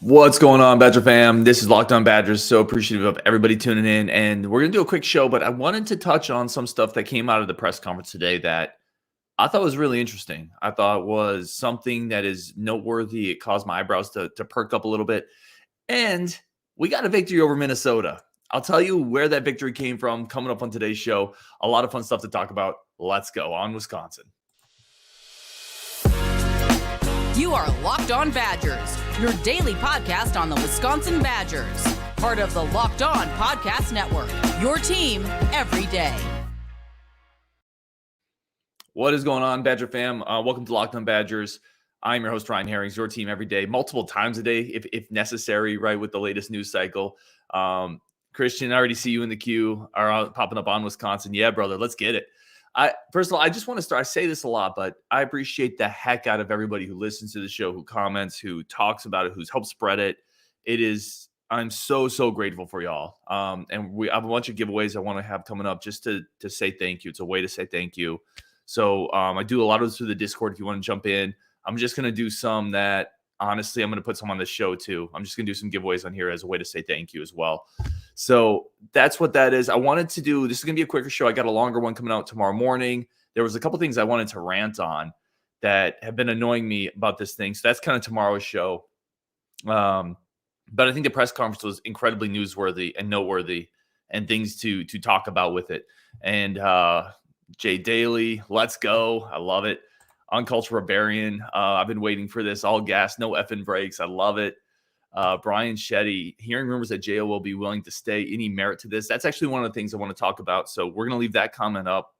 What's going on, Badger fam? This is Locked On Badgers. So appreciative of everybody tuning in. And we're going to do a quick show, but I wanted to touch on some stuff that came out of the press conference today that I thought was really interesting. I thought was something that is noteworthy. It caused my eyebrows to perk up a little bit. And we got a victory over Minnesota. I'll tell you where that victory came from coming up on today's show. A lot of fun stuff to talk about. Let's go on Wisconsin. You are Locked On Badgers, your daily podcast on the Wisconsin Badgers. Part of the Locked On Podcast Network, your team every day. What is going on, Badger fam? Welcome to Locked On Badgers. I'm your host, Ryan Herrings, your team every day, multiple times a day if necessary, right, with the latest news cycle. Christian, I already see you in the queue, are popping up on Wisconsin. Yeah, brother, let's get it. First of all, I just want to start. I say this a lot, but I appreciate the heck out of everybody who listens to the show, who comments, who talks about it, who's helped spread it. I'm so grateful for y'all. And we have a bunch of giveaways I want to have coming up just to say thank you. It's a way to say thank you. So I do a lot of this through the Discord. If you want to jump in, I'm just going to do some that honestly, I'm going to put some on the show too. I'm just going to do some giveaways on here as a way to say thank you as well. So that's what that is. I wanted to do, this is going to be a quicker show. I got a longer one coming out tomorrow morning. There was a couple things I wanted to rant on that have been annoying me about this thing. So that's kind of tomorrow's show. But I think the press conference was incredibly newsworthy and noteworthy and things to talk about with it. And Jay Daly, let's go. I love it. Uncultured Barbarian. I've been waiting for this. All gas, no effing brakes. I love it. Brian Shetty, hearing rumors that J.O. will be willing to stay. Any merit to this? That's actually one of the things I want to talk about. So we're going to leave that comment up.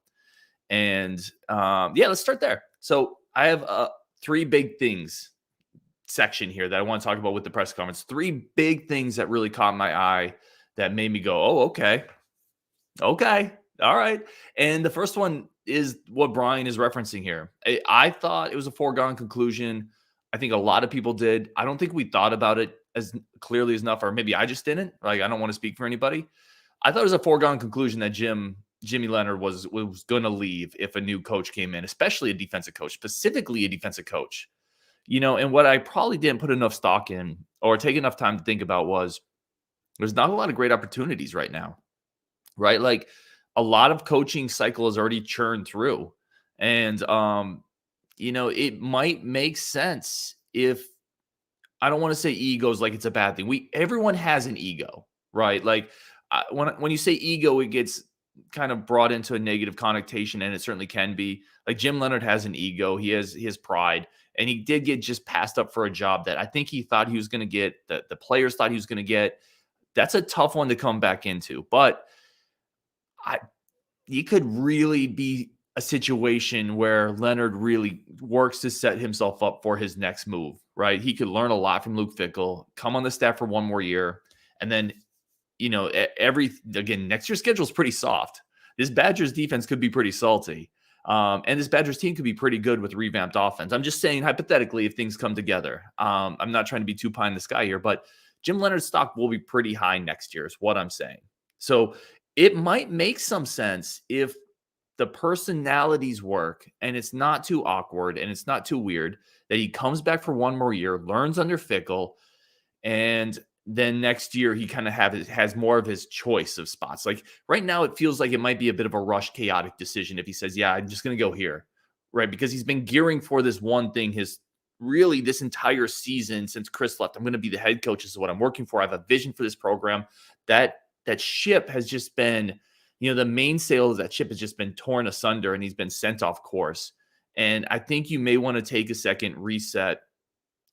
And let's start there. So I have 3 big things section here that I want to talk about with the press conference. 3 big things that really caught my eye that made me go, oh, okay. Okay. All right. And the first one is what Brian is referencing here. I thought it was a foregone conclusion. I think a lot of people did. I don't think we thought about it as clearly as enough, or maybe I just didn't. Like, I don't want to speak for anybody. I thought it was a foregone conclusion that Jimmy Leonhard was going to leave if a new coach came in, especially a defensive coach, specifically a defensive coach. And what I probably didn't put enough stock in or take enough time to think about was there's not a lot of great opportunities right now, right? Like, a lot of coaching cycle is already churned through. And, it might make sense if, I don't want to say egos like it's a bad thing. Everyone has an ego, right? Like when you say ego, it gets kind of brought into a negative connotation, and it certainly can be. Like Jim Leonhard has an ego. He has his pride, and he did get just passed up for a job that I think he thought he was going to get, that the players thought he was going to get. That's a tough one to come back into, but it could really be a situation where Leonhard really works to set himself up for his next move, right? He could learn a lot from Luke Fickell, come on the staff for one more year, and then, next year's schedule is pretty soft. This Badgers defense could be pretty salty. And this Badgers team could be pretty good with revamped offense. I'm just saying, hypothetically, if things come together. I'm not trying to be too pie in the sky here, but Jim Leonhard's stock will be pretty high next year is what I'm saying. So it might make some sense if the personalities work and it's not too awkward and it's not too weird, that he comes back for one more year, learns under Fickell, and then next year he kind of has more of his choice of spots. Like right now, it feels like it might be a bit of a rush, chaotic decision if he says, yeah, I'm just going to go here, right? Because he's been gearing for this one thing this entire season since Chris left. I'm going to be the head coach. This is what I'm working for. I have a vision for this program. That ship has just been, the mainsail of that ship has just been torn asunder, and he's been sent off course. And I think you may want to take a second, reset.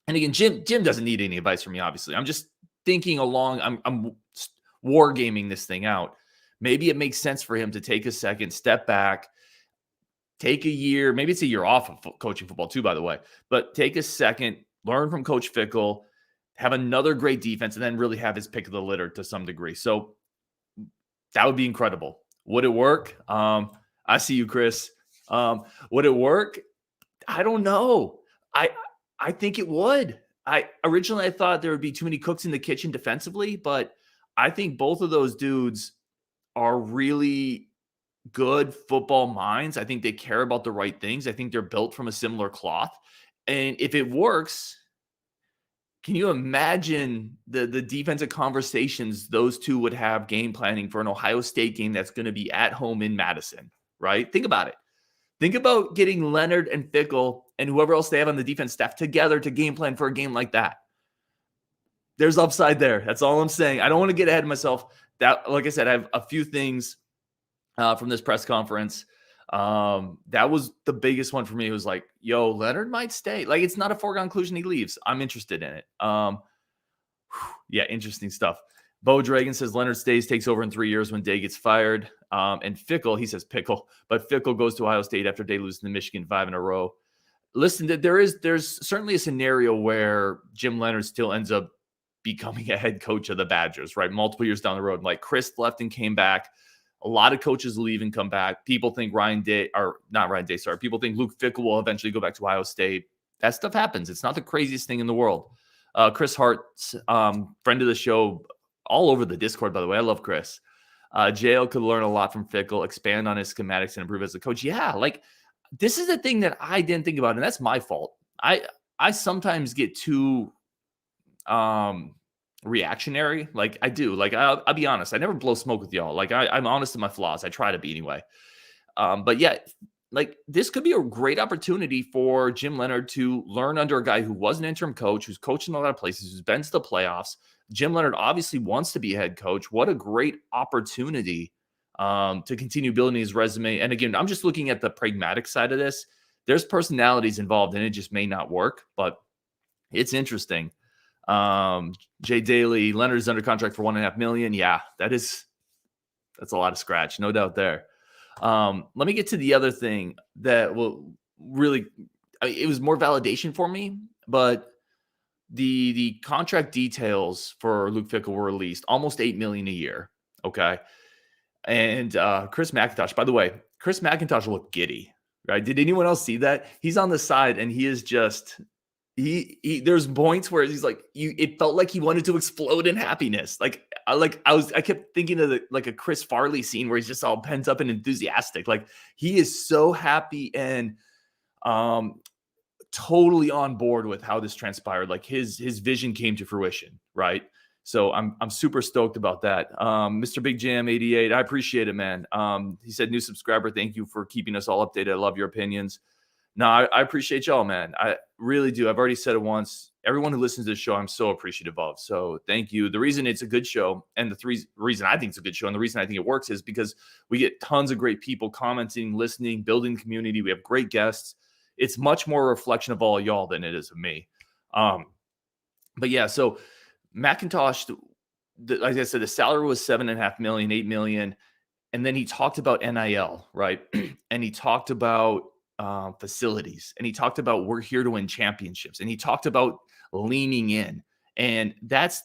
And again, Jim doesn't need any advice from me, obviously. I'm just thinking along. I'm wargaming this thing out. Maybe it makes sense for him to take a second, step back, take a year. Maybe it's a year off of coaching football too, by the way. But take a second, learn from Coach Fickell, have another great defense, and then really have his pick of the litter to some degree. So that would be incredible. Would it work? I see you, Chris. Would it work? I don't know. I think it would. Originally I thought there would be too many cooks in the kitchen defensively, but I think both of those dudes are really good football minds. I think they care about the right things. I think they're built from a similar cloth. And if it works, Can you imagine the defensive conversations those two would have game planning for an Ohio State game that's going to be at home in Madison, right? Think about it. Think about getting Leonhard and Fickell and whoever else they have on the defense staff together to game plan for a game like that. There's upside there. That's all I'm saying. I don't want to get ahead of myself. That, like I said, I have a few things from this press conference. That was the biggest one for me. It was like, yo, Leonhard might stay. Like, it's not a foregone conclusion he leaves. I'm interested in it. Yeah, interesting stuff. Bo Dragon says Leonhard stays, takes over in 3 years when Day gets fired. And Fickell, he says Pickle, but Fickell goes to Ohio State after Day loses to Michigan 5 in a row. Listen, there's certainly a scenario where Jim Leonhard still ends up becoming a head coach of the Badgers, right? Multiple years down the road. Like Chris left and came back. A lot of coaches leave and come back. People think people think Luke Fickell will eventually go back to Ohio State. That stuff happens. It's not the craziest thing in the world. Chris Hart, friend of the show, all over the Discord, by the way. I love Chris. JL could learn a lot from Fickell, expand on his schematics, and improve as a coach. Yeah, like this is the thing that I didn't think about, and that's my fault. I sometimes get too reactionary. Like I do. Like I'll be honest. I never blow smoke with y'all. Like I'm honest in my flaws. I try to be anyway. But yeah, like this could be a great opportunity for Jim Leonhard to learn under a guy who was an interim coach, who's coached in a lot of places, who's been to the playoffs. Jim Leonhard obviously wants to be a head coach. What a great opportunity to continue building his resume. And again, I'm just looking at the pragmatic side of this. There's personalities involved and it just may not work, but it's interesting. Jay Daly, Leonhard is under contract for $1.5 million. Yeah, that's a lot of scratch. No doubt there. Let me get to the other thing that will really, it was more validation for me, but the contract details for Luke Fickell were released, almost $8 million a year. Okay. And Chris Mcintosh, by the way, Chris Mcintosh looked giddy, right? Did anyone else see that? He's on the side and he is just, there's points where he's like, it felt like he wanted to explode in happiness. I kept thinking of a Chris Farley scene where he's just all pent up and enthusiastic. Like he is so happy and totally on board with how this transpired. Like his vision came to fruition, right? So I'm super stoked about that. Mr. Big Jam 88, I appreciate it, man. He said, new subscriber, thank you for keeping us all updated. I love your opinions. No, I appreciate y'all, man. I really do. I've already said it once. Everyone who listens to this show, I'm so appreciative of. So thank you. The reason it's a good show, and the reason I think it's a good show, and the reason I think it works is because we get tons of great people commenting, listening, building community. We have great guests. It's much more a reflection of all y'all than it is of me. But yeah, so Mcintosh, like I said, the salary was $7.5 million, $8 million. And then he talked about NIL, right? And he talked about facilities, and he talked about we're here to win championships, and he talked about leaning in, and that's,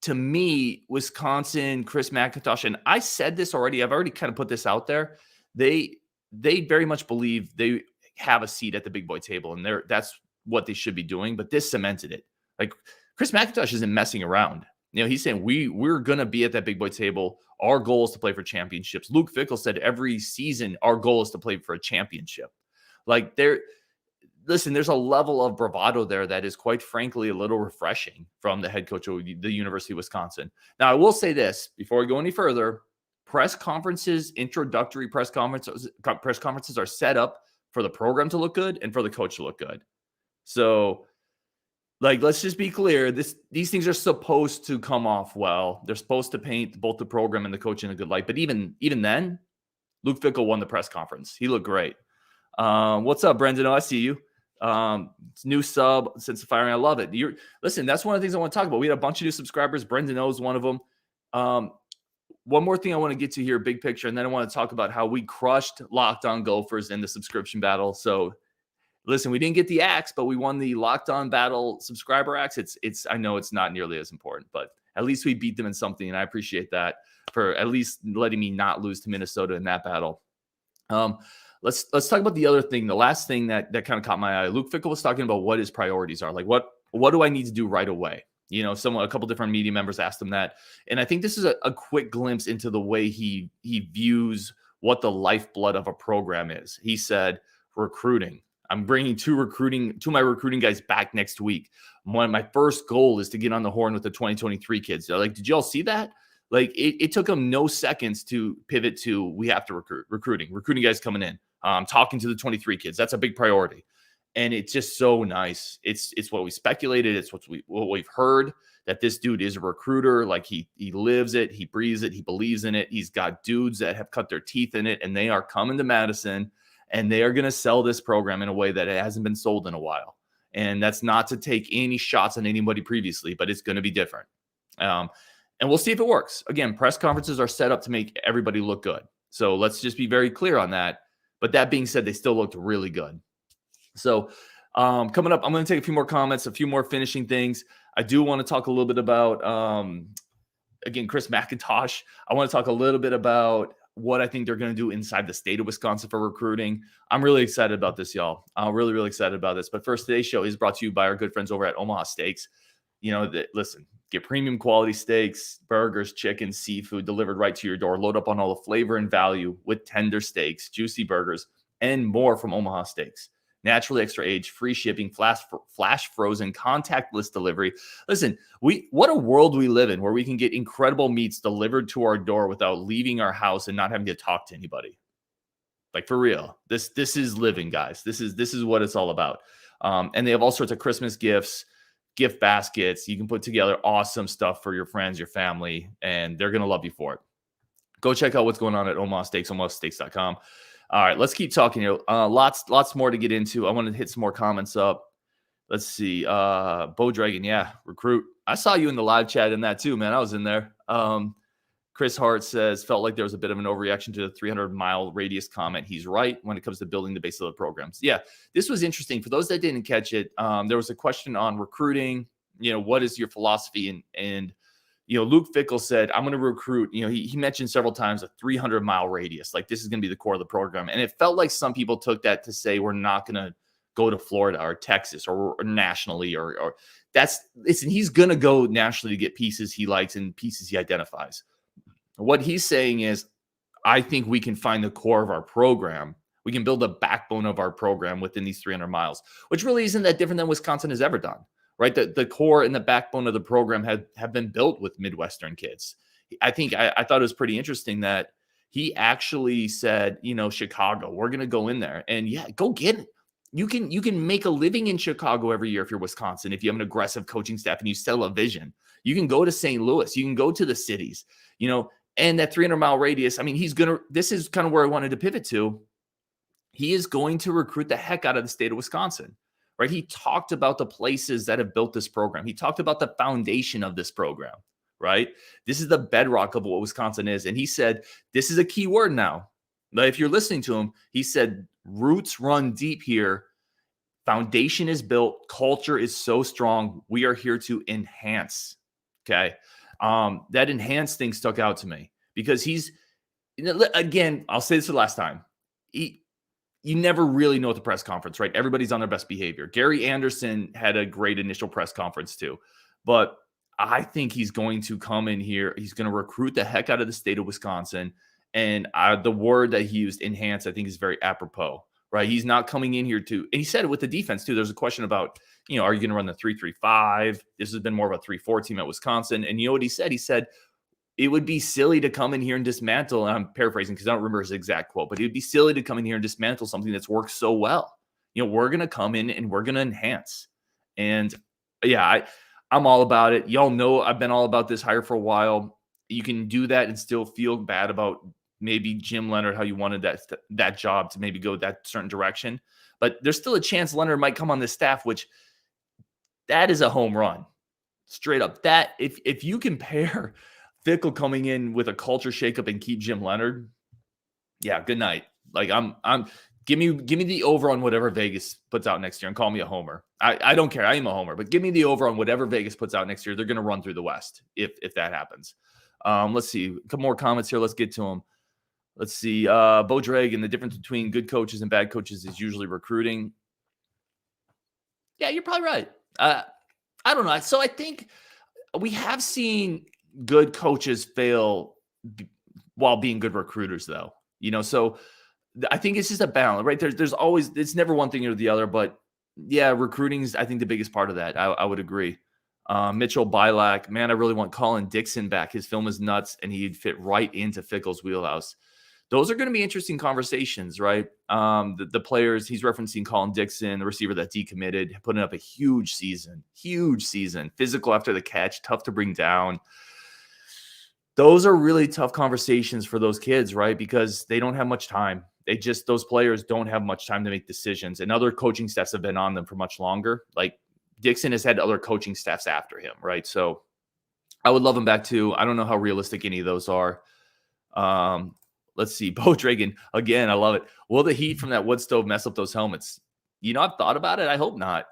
to me, Wisconsin, Chris Mcintosh, and I said this already, I've already kind of put this out there, they very much believe they have a seat at the big boy table, and that's what they should be doing, but this cemented it. Like Chris Mcintosh isn't messing around. He's saying we're gonna be at that big boy table. Our goal is to play for championships. Luke Fickell said every season our goal is to play for a championship. Like there's a level of bravado there that is quite frankly a little refreshing from the head coach of the University of Wisconsin. Now, I will say this before we go any further: press conferences, introductory press conferences are set up for the program to look good and for the coach to look good. So, let's just be clear: these things are supposed to come off well. They're supposed to paint both the program and the coach in a good light. But even then, Luke Fickell won the press conference. He looked great. What's up, Brendan? I see you. New sub since the firing. I love it. Listen, that's one of the things I want to talk about. We had a bunch of new subscribers. Brendan O is one of them. One more thing I want to get to here, big picture, and then I want to talk about how we crushed Locked On Gophers in the subscription battle. So listen, we didn't get the axe, but we won the Locked On Battle subscriber axe. It's I know it's not nearly as important, but at least we beat them in something, and I appreciate that for at least letting me not lose to Minnesota in that battle. Let's talk about the other thing, the last thing that kind of caught my eye. Luke Fickell was talking about what his priorities are. Like, what do I need to do right away? A couple different media members asked him that. And I think this is a quick glimpse into the way he views what the lifeblood of a program is. He said, recruiting. I'm bringing two of my recruiting guys back next week. My first goal is to get on the horn with the 2023 kids. They're like, did y'all see that? Like it took them no seconds to pivot to, we have to recruiting guys coming in, talking to the 23 kids. That's a big priority. And it's just so nice. It's what we speculated. It's what we've heard, that this dude is a recruiter. Like he lives it, he breathes it, he believes in it. He's got dudes that have cut their teeth in it, and they are coming to Madison, and they are going to sell this program in a way that it hasn't been sold in a while. And that's not to take any shots on anybody previously, but it's going to be different. And we'll see if it works. Again, press conferences are set up to make everybody look good. So let's just be very clear on that. But that being said, they still looked really good. So coming up, I'm going to take a few more comments, a few more finishing things. I do want to talk a little bit about, again, Chris Mcintosh. I want to talk a little bit about what I think they're going to do inside the state of Wisconsin for recruiting. I'm really excited about this, y'all. I'm really, really excited about this. But first, today's show is brought to you by our good friends over at Omaha Steaks. Listen, get premium quality steaks, burgers, chicken, seafood delivered right to your door. Load up on all the flavor and value with tender steaks, juicy burgers, and more from Omaha Steaks. Naturally extra aged, free shipping, flash frozen, contactless delivery. Listen, what a world we live in, where we can get incredible meats delivered to our door without leaving our house and not having to talk to anybody. Like, for real, this is living, guys. This is what it's all about. And they have all sorts of Christmas gifts, gift baskets. You can put together awesome stuff for your friends, your family, and they're going to love you for it. Go check out what's going on at Omaha Steaks, omahasteaks.com. All right, let's keep talking here. Lots more to get into. I want to hit some more comments up. Let's see. Bo Dragon, yeah, recruit. I saw you in the live chat in that too, man. I was in there. Chris Hart says, felt like there was a bit of an overreaction to the 300-mile radius comment. He's right when it comes to building the base of the programs. Yeah, this was interesting. For those that didn't catch it, there was a question on recruiting. What is your philosophy? And Luke Fickell said, I'm going to recruit. He mentioned several times a 300-mile radius. Like, this is going to be the core of the program. And it felt like some people took that to say we're not going to go to Florida or Texas or nationally or listen, he's going to go nationally to get pieces he likes and pieces he identifies. What he's saying is, I think we can find the core of our program. We can build a backbone of our program within these 300 miles, which really isn't that different than Wisconsin has ever done, right? The core and the backbone of the program have been built with Midwestern kids. I think I thought it was pretty interesting that he actually said, Chicago, we're going to go in there and go get it. You can make a living in Chicago every year if you're Wisconsin, if you have an aggressive coaching staff and you sell a vision. You can go to St. Louis. You can go to the cities, and that 300-mile radius. I mean, this is kind of where I wanted to pivot to. He is going to recruit the heck out of the state of Wisconsin, right? He talked about the places that have built this program. He talked about the foundation of this program, right? This is the bedrock of what Wisconsin is. And he said, this is a key word now. But if you're listening to him, he said, roots run deep here. Foundation is built. Culture is so strong. We are here to enhance. Okay. That enhance thing stuck out to me because again, I'll say this for the last time. You never really know at the press conference, right? Everybody's on their best behavior. Gary Anderson had a great initial press conference too, but I think he's going to come in here. He's going to recruit the heck out of the state of Wisconsin. And the word that he used, enhance, I think is very apropos, right? He's not coming in here and he said it with the defense too. There's a question about, are you going to run the 3-3-5? This has been more of a 3-4 team at Wisconsin. And you know what he said? He said, it would be silly to come in here and dismantle, and I'm paraphrasing because I don't remember his exact quote, but it would be silly to come in here and dismantle something that's worked so well. We're going to come in and we're going to enhance. And yeah, I'm all about it. Y'all know I've been all about this hire for a while. You can do that and still feel bad about maybe Jim Leonhard, how you wanted that job to maybe go that certain direction. But there's still a chance Leonhard might come on this staff, which that is a home run. Straight up. That if you compare Fickell coming in with a culture shakeup and keep Jim Leonhard, yeah, good night. Like give me the over on whatever Vegas puts out next year and call me a homer. I don't care. I am a homer, but give me the over on whatever Vegas puts out next year. They're going to run through the West if that happens. Let's see. A couple more comments here. Let's get to them. Let's see. Bo Dragon, the difference between good coaches and bad coaches is usually recruiting. Yeah, you're probably right. I don't know. So I think we have seen good coaches fail while being good recruiters, though. So I think it's just a balance, right? There's always, it's never one thing or the other, but yeah, recruiting is, I think, the biggest part of that. I would agree. Mitchell Bilak, man, I really want Colin Dixon back. His film is nuts, and he'd fit right into Fickell's wheelhouse. Those are going to be interesting conversations, right? The players, he's referencing Colin Dixon, the receiver that decommitted, putting up a huge season, physical after the catch, tough to bring down. Those are really tough conversations for those kids, right? Because they don't have much time. Those players don't have much time to make decisions, and other coaching staffs have been on them for much longer. Like Dixon has had other coaching staffs after him, right? So I would love him back too. I don't know how realistic any of those are. Let's see. Bo Dragon, again, I love it. Will the heat from that wood stove mess up those helmets? I've thought about it. I hope not.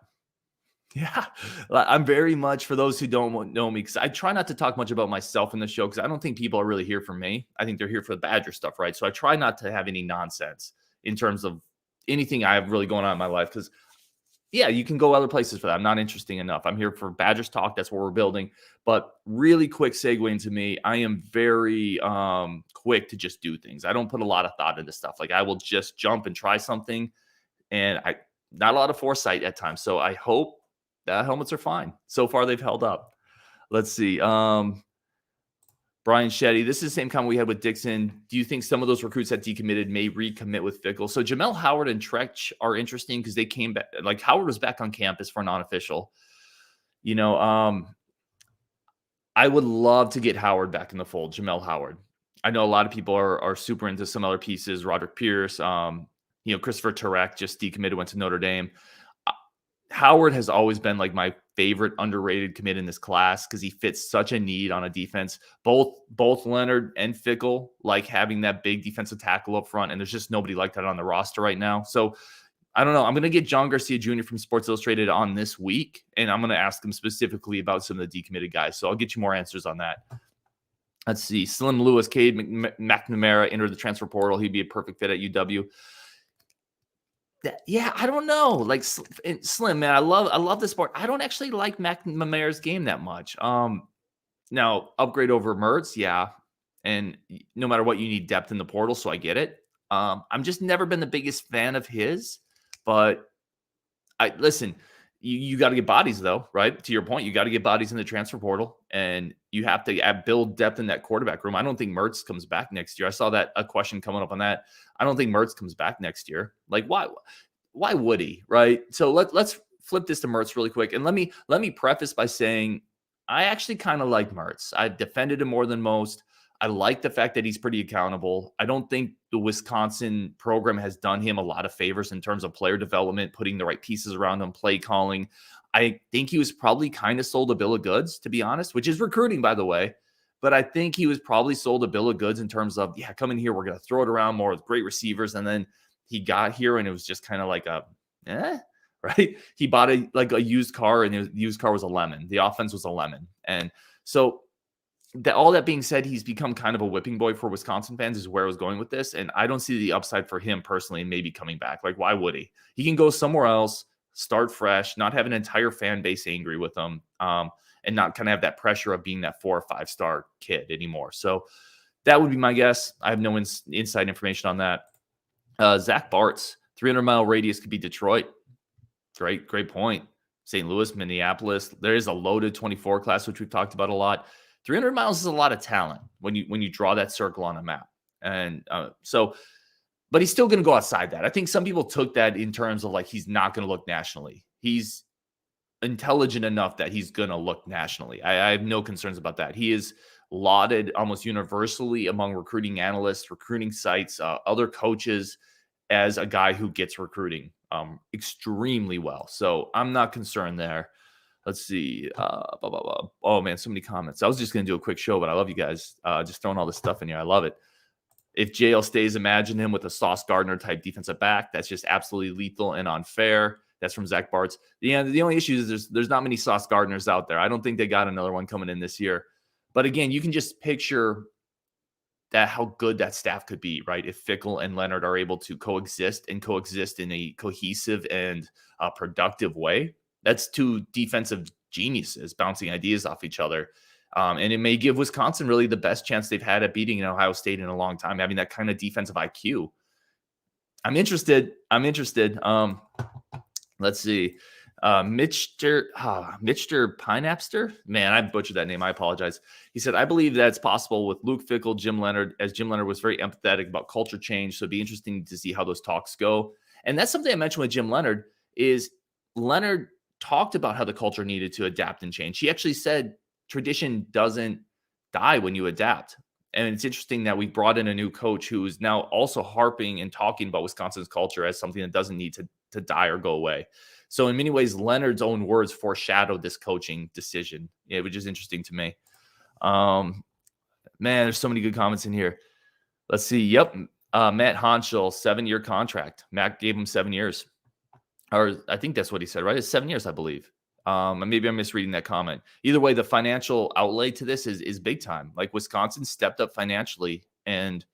Yeah, I'm very much, for those who don't know me, because I try not to talk much about myself in the show, because I don't think people are really here for me. I think they're here for the Badger stuff, right? So I try not to have any nonsense in terms of anything I have really going on in my life, because yeah, you can go other places for that. I'm not interesting enough. I'm here for Badgers talk. That's what we're building. But really quick segue into me. I am very quick to just do things. I don't put a lot of thought into stuff. Like I will just jump and try something, and not a lot of foresight at times. So I hope the helmets are fine. So far, they've held up. Let's see. Brian Shetty, this is the same comment we had with Dixon. Do you think some of those recruits that decommitted may recommit with Fickell? So Jamel Howard and Tretch are interesting because they came back. Like Howard was back on campus for non-official. I would love to get Howard back in the fold, Jamel Howard. I know a lot of people are super into some other pieces. Roderick Pierce, Christopher Turek just decommitted, went to Notre Dame. Howard has always been like my favorite underrated commit in this class because he fits such a need on a defense. Both Leonhard and Fickell like having that big defensive tackle up front, and there's just nobody like that on the roster right now. So I don't know. I'm going to get John Garcia Jr. from Sports Illustrated on this week, and I'm going to ask him specifically about some of the decommitted guys. So I'll get you more answers on that. Let's see. Slim Lewis, Cade McNamara entered the transfer portal. He'd be a perfect fit at UW. Yeah, I don't know. Like Slim, man, I love the sport. I don't actually like McNamara's game that much. Now upgrade over Mertz, yeah, and no matter what, you need depth in the portal, so I get it. I'm just never been the biggest fan of his, but listen. You got to get bodies though, right? To your point, you got to get bodies in the transfer portal, and you have to build depth in that quarterback room. I don't think Mertz comes back next year. I saw a question coming up on that. I don't think Mertz comes back next year. Like why would he, right? So let's flip this to Mertz really quick, and let me preface by saying I actually kind of like Mertz. I've defended him more than most. I like the fact that he's pretty accountable. I don't think the Wisconsin program has done him a lot of favors in terms of player development, putting the right pieces around him, play calling. I think he was probably kind of sold a bill of goods, to be honest, which is recruiting, by the way. But I think he was probably sold a bill of goods in terms of, yeah, come in here, we're going to throw it around more with great receivers. And then he got here and it was just kind of like right? He bought a used car, and the used car was a lemon. The offense was a lemon. And so all that being said, he's become kind of a whipping boy for Wisconsin fans is where I was going with this. And I don't see the upside for him personally, maybe coming back. Like, why would he? He can go somewhere else, start fresh, not have an entire fan base angry with him, and not kind of have that pressure of being that 4 or 5 star kid anymore. So that would be my guess. I have no inside information on that. Zach Bartz, 300-mile radius could be Detroit. Great point. St. Louis, Minneapolis. There is a loaded 24 class, which we've talked about a lot. 300 miles is a lot of talent when you draw that circle on a map. And but he's still going to go outside that. I think some people took that in terms of like, he's not going to look nationally. He's intelligent enough that he's going to look nationally. I have no concerns about that. He is lauded almost universally among recruiting analysts, recruiting sites, other coaches as a guy who gets recruiting extremely well. So I'm not concerned there. Let's see. Oh, man, so many comments. I was just going to do a quick show, but I love you guys just throwing all this stuff in here. I love it. If JL stays, imagine him with a Sauce Gardner type defensive back. That's just absolutely lethal and unfair. That's from Zach Bartz. The only issue is there's not many Sauce Gardners out there. I don't think they got another one coming in this year. But again, you can just picture that how good that staff could be, right? If Fickell and Leonhard are able to coexist in a cohesive and productive way. That's 2 defensive geniuses bouncing ideas off each other. And it may give Wisconsin really the best chance they've had at beating Ohio State in a long time, having that kind of defensive IQ. I'm interested. Let's see. Mr. Pinapster. Man, I butchered that name. I apologize. He said, I believe that's possible with Luke Fickell, Jim Leonhard, as Jim Leonhard was very empathetic about culture change. So it'd be interesting to see how those talks go. And that's something I mentioned with Jim Leonhard is Leonhard talked about how the culture needed to adapt and change. He actually said tradition doesn't die when you adapt. And it's interesting that we brought in a new coach who is now also harping and talking about Wisconsin's culture as something that doesn't need to die or go away. So in many ways, Leonard's own words foreshadowed this coaching decision, which is interesting to me. Man, there's so many good comments in here. Let's see. Yep. Matt Honschel, 7-year contract. Matt gave him 7 years. Or I think that's what he said, right? It's 7 years, I believe. Maybe I'm misreading that comment. Either way, the financial outlay to this is big time. Like Wisconsin stepped up financially, and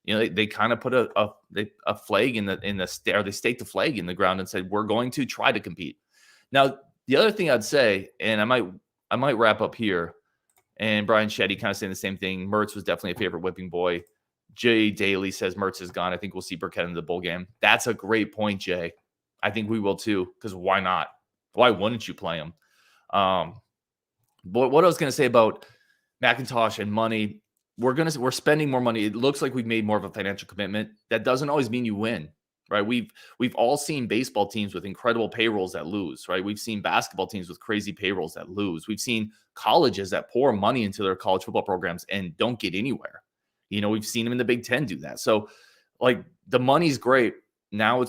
they kind of put a flag in the or they staked the flag in the ground and said we're going to try to compete. Now, the other thing I'd say, and I might wrap up here, and Brian Shetty kind of saying the same thing. Mertz was definitely a favorite whipping boy. Jay Daly says Mertz is gone. I think we'll see Burkhead in the bowl game. That's a great point, Jay. I think we will too, because why not? Why wouldn't you play him? But what I was going to say about McIntosh and money, we're spending more money. It looks like we've made more of a financial commitment. That doesn't always mean you win, right? We've all seen baseball teams with incredible payrolls that lose, right? We've seen basketball teams with crazy payrolls that lose. We've seen colleges that pour money into their college football programs and don't get anywhere. We've seen them in the Big Ten do that. So, like, the money's great. Now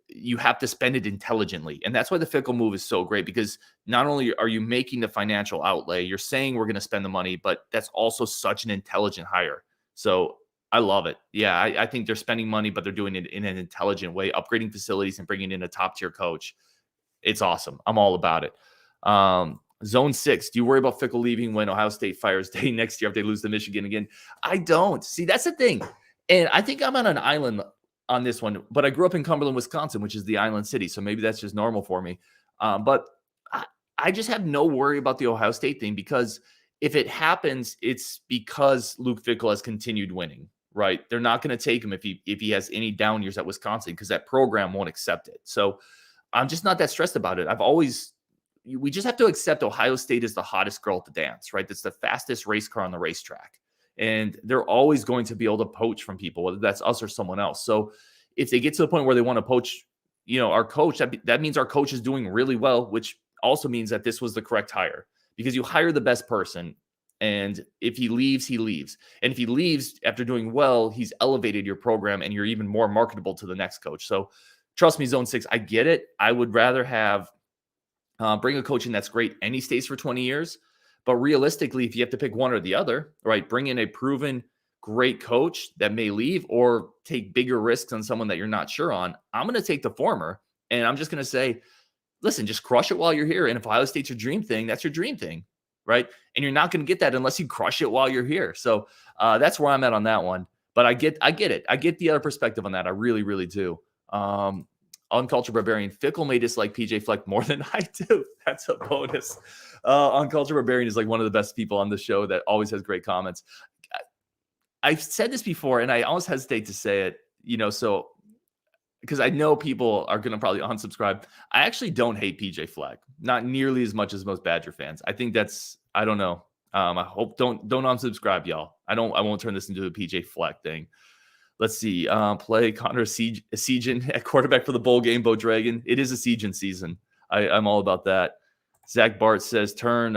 you have to spend it intelligently. And that's why the Fickell move is so great, because not only are you making the financial outlay, you're saying we're going to spend the money, but that's also such an intelligent hire. So I love it. Yeah, I think they're spending money, but they're doing it in an intelligent way, upgrading facilities and bringing in a top tier coach. It's awesome. I'm all about it. Zone 6, do you worry about Fickell leaving when Ohio State fires Day next year if they lose to Michigan again? I don't. See, that's the thing. And I think I'm on an island on this one, but I grew up in Cumberland, Wisconsin, which is the island city. So maybe that's just normal for me. But I just have no worry about the Ohio State thing, because if it happens, it's because Luke Fickell has continued winning, right? They're not going to take him if he has any down years at Wisconsin, because that program won't accept it. So I'm just not that stressed about it. We just have to accept Ohio State is the hottest girl at the dance, right? That's the fastest race car on the racetrack. And they're always going to be able to poach from people, whether that's us or someone else. So if they get to the point where they want to poach, our coach, that means our coach is doing really well, which also means that this was the correct hire, because you hire the best person. And if he leaves, he leaves. And if he leaves after doing well, he's elevated your program and you're even more marketable to the next coach. So trust me, Zone 6, I get it. I would rather have bring a coach in that's great and he stays for 20 years. But realistically, if you have to pick one or the other, right, bring in a proven great coach that may leave, or take bigger risks on someone that you're not sure on. I'm going to take the former, and I'm just going to say, listen, just crush it while you're here. And if Ohio State's your dream thing, that's your dream thing, right? And you're not going to get that unless you crush it while you're here. So that's where I'm at on that one. But I get it. I get the other perspective on that. I really, really do. Uncultured Barbarian, Fickell may dislike PJ Fleck more than I do. That's a bonus. Uncultured Barbarian is like one of the best people on the show that always has great comments. I've said this before, and I almost hesitate to say it, so because I know people are going to probably unsubscribe. I actually don't hate PJ Fleck, not nearly as much as most Badger fans. I think I don't know. I hope don't unsubscribe, y'all. I won't turn this into a PJ Fleck thing. Let's see. Play Connor Seagen at quarterback for the bowl game, Bo Dragon. It is a Seagen season. I'm all about that. Zach Bart says turn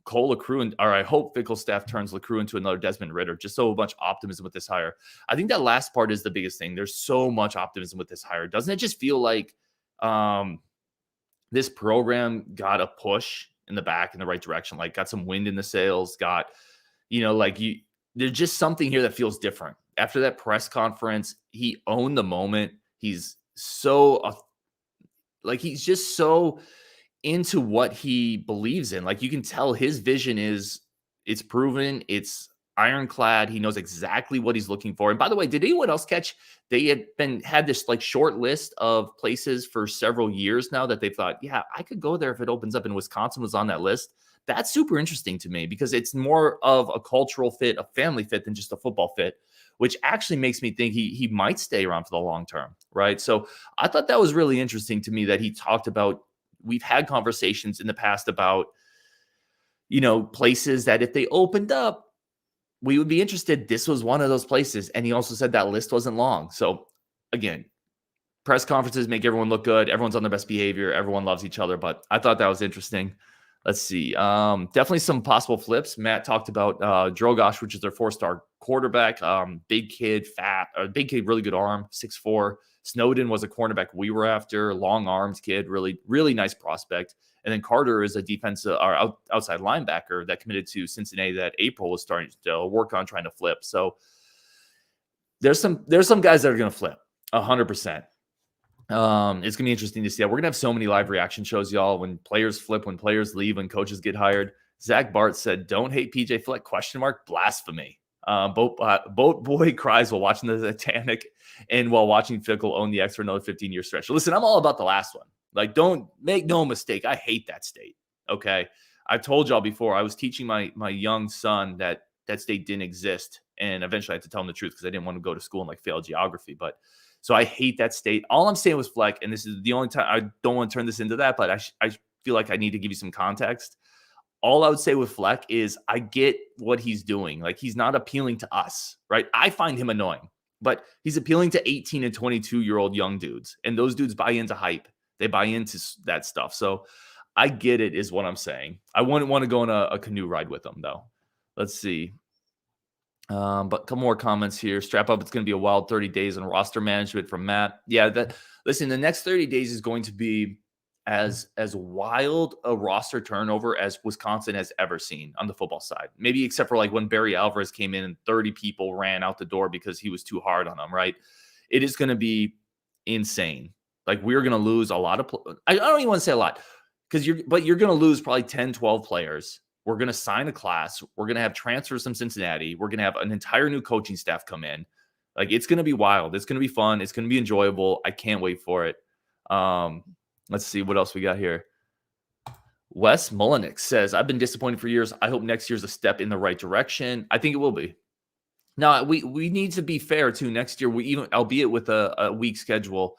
Cole LaCrue, or I hope Fickell's staff turns LaCrue into another Desmond Ridder. Just so much optimism with this hire. I think that last part is the biggest thing. There's so much optimism with this hire. Doesn't it just feel like this program got a push in the back in the right direction? Like got some wind in the sails, there's just something here that feels different. After that press conference, he owned the moment. He's he's just so into what he believes in. Like you can tell his vision it's proven, it's ironclad. He knows exactly what he's looking for. And by the way, did anyone else catch they had this like short list of places for several years now that they thought, yeah, I could go there if it opens up, and Wisconsin was on that list? That's super interesting to me, because it's more of a cultural fit, a family fit, than just a football fit. which actually makes me think he might stay around for the long term, right? So I thought that was really interesting to me that he talked about, we've had conversations in the past about, places that if they opened up, we would be interested. This was one of those places. And he also said that list wasn't long. So again, press conferences make everyone look good. Everyone's on their best behavior. Everyone loves each other. But I thought that was interesting. Let's see. Definitely some possible flips. Matt talked about Drogosh, which is their 4-star quarterback. Big kid, big kid, really good arm, 6'4". Snowden was a cornerback we were after. Long arms kid, really, really nice prospect. And then Carter is a defensive or outside linebacker that committed to Cincinnati that April was starting to work on trying to flip. So there's some guys that are going to flip 100%. It's going to be interesting to see that. We're going to have so many live reaction shows, y'all, when players flip, when players leave, when coaches get hired. Zach Bart said, "Don't hate PJ Fleck, ? Blasphemy. Boat boy cries while watching the Titanic and while watching Fickell own the X for another 15-year stretch." Listen, I'm all about the last one. Like, don't make no mistake. I hate that state. Okay. I've told y'all before, I was teaching my young son that state didn't exist. And eventually I had to tell him the truth because I didn't want to go to school and fail geography. But so I hate that state. All I'm saying was Fleck, and this is the only time I don't want to turn this into that, but I feel like I need to give you some context. All I would say with Fleck is I get what he's doing. Like, he's not appealing to us, right? I find him annoying, but he's appealing to 18 and 22-year-old young dudes. And those dudes buy into hype. They buy into that stuff. So I get it is what I'm saying. I wouldn't want to go on a canoe ride with them, though. Let's see. But a couple more comments here. Strap up. It's going to be a wild 30 days on roster management from Matt. Yeah, listen, the next 30 days is going to be as wild a roster turnover as Wisconsin has ever seen on the football side. Maybe except for when Barry Alvarez came in and 30 people ran out the door because he was too hard on them, right? It is going to be insane. We're going to lose a lot of I don't even want to say a lot but you're going to lose probably 10, 12 players. We're going to sign a class. We're going to have transfers from Cincinnati. We're going to have an entire new coaching staff come in. It's going to be wild. It's going to be fun. It's going to be enjoyable. I can't wait for it. Let's see what else we got here. Wes Mullenix says, "I've been disappointed for years. I hope next year's a step in the right direction." I think it will be. Now, we need to be fair too. Next year, albeit with a weak schedule,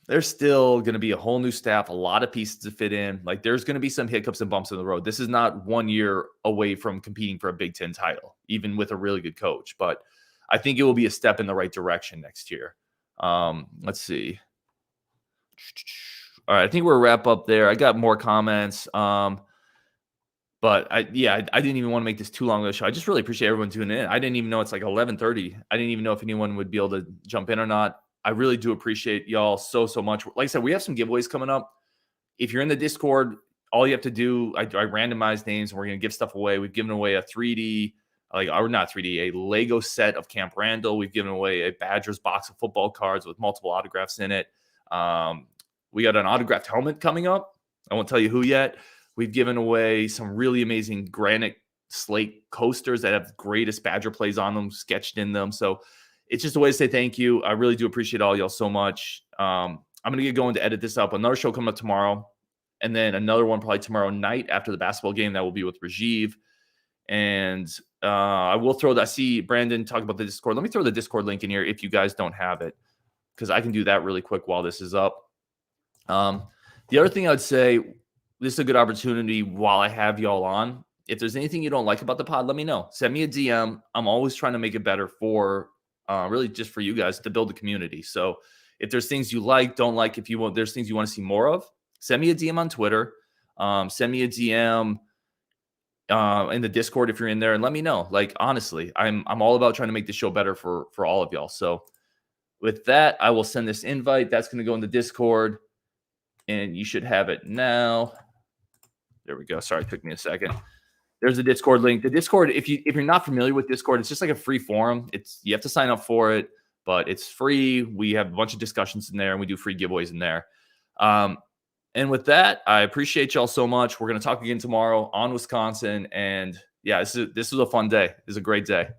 there's still going to be a whole new staff, a lot of pieces to fit in. There's going to be some hiccups and bumps in the road. This is not 1 year away from competing for a Big Ten title, even with a really good coach. But I think it will be a step in the right direction next year. Let's see. All right, I think we'll wrap up there. I got more comments. But I didn't even want to make this too long of a show. I just really appreciate everyone tuning in. I didn't even know it's 11:30. I didn't even know if anyone would be able to jump in or not. I really do appreciate y'all so much. Like I said, we have some giveaways coming up. If you're in the Discord, all you have to do, I randomize names and we're going to give stuff away. We've given away a 3D, a Lego set of Camp Randall. We've given away a Badgers box of football cards with multiple autographs in it. We got an autographed helmet coming up. I won't tell you who yet. We've given away some really amazing granite slate coasters that have the greatest Badger plays on them, sketched in them. So it's just a way to say thank you. I really do appreciate all y'all so much. I'm going to get going to edit this up. Another show coming up tomorrow, and then another one probably tomorrow night after the basketball game. That will be with Rajiv. And I will throw that. I see Brandon talk about the Discord. Let me throw the Discord link in here if you guys don't have it, because I can do that really quick while this is up. The other thing I would say, this is a good opportunity while I have y'all on. If there's anything you don't like about the pod, let me know. Send me a DM. I'm always trying to make it better for really just for you guys to build the community. So if there's things you like, don't like, there's things you want to see more of, send me a DM on Twitter. Send me a DM in the Discord if you're in there, and let me know. Honestly, I'm all about trying to make the show better for all of y'all. So with that, I will send this invite. That's going to go in the Discord, and you should have it now. There we go. Sorry, it took me a second. There's a Discord link. The Discord, if you're not familiar with Discord, it's just like a free forum. You have to sign up for it, but it's free. We have a bunch of discussions in there, and we do free giveaways in there. And with that, I appreciate y'all so much. We're going to talk again tomorrow on Wisconsin. And yeah, this is a fun day. This is a great day.